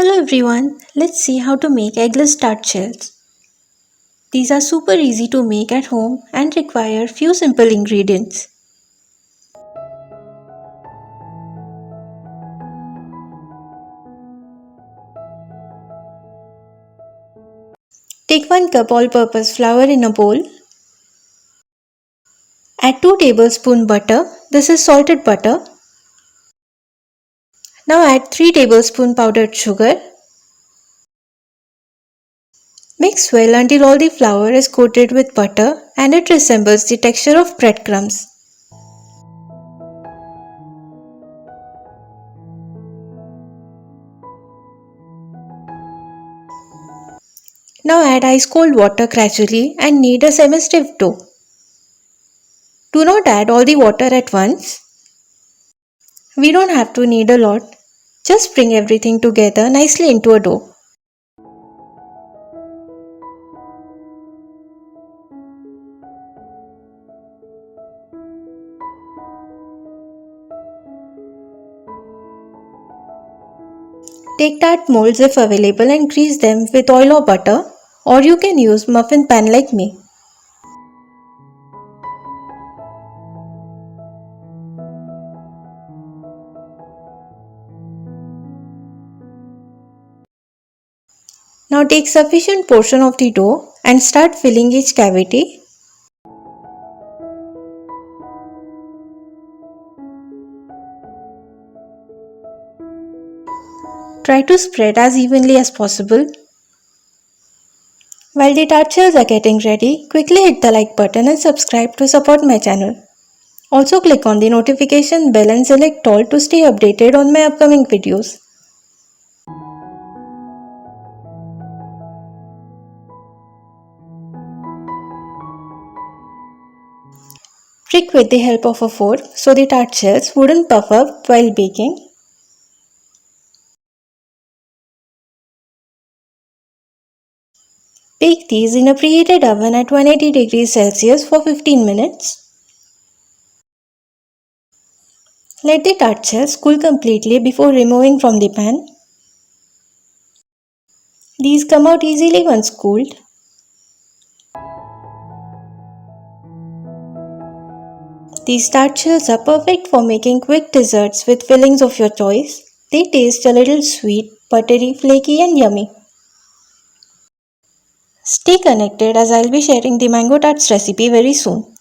Hello everyone, let's see how to make eggless tart shells. These are super easy to make at home and require few simple ingredients. Take 1 cup all-purpose flour in a bowl. Add 2 tablespoons butter. This is salted butter. Now add 3 tablespoons powdered sugar. Mix well until all the flour is coated with butter and it resembles the texture of breadcrumbs. Now add ice cold water gradually and knead a semi-stiff dough. Do not add all the water at once. We don't have to knead a lot. Just bring everything together nicely into a dough. Take tart molds if available and grease them with oil or butter, or you can use muffin pan like me. Now take sufficient portion of the dough and start filling each cavity. Try to spread as evenly as possible. While the tart shells are getting ready, quickly hit the like button and subscribe to support my channel. Also click on the notification bell and select all to stay updated on my upcoming videos. Prick with the help of a fork so the tart shells wouldn't puff up while baking. Bake these in a preheated oven at 180 degrees Celsius for 15 minutes. Let the tart shells cool completely before removing from the pan. These come out easily once cooled. These tart shells are perfect for making quick desserts with fillings of your choice. They taste a little sweet, buttery, flaky and yummy. Stay connected as I'll be sharing the mango tarts recipe very soon.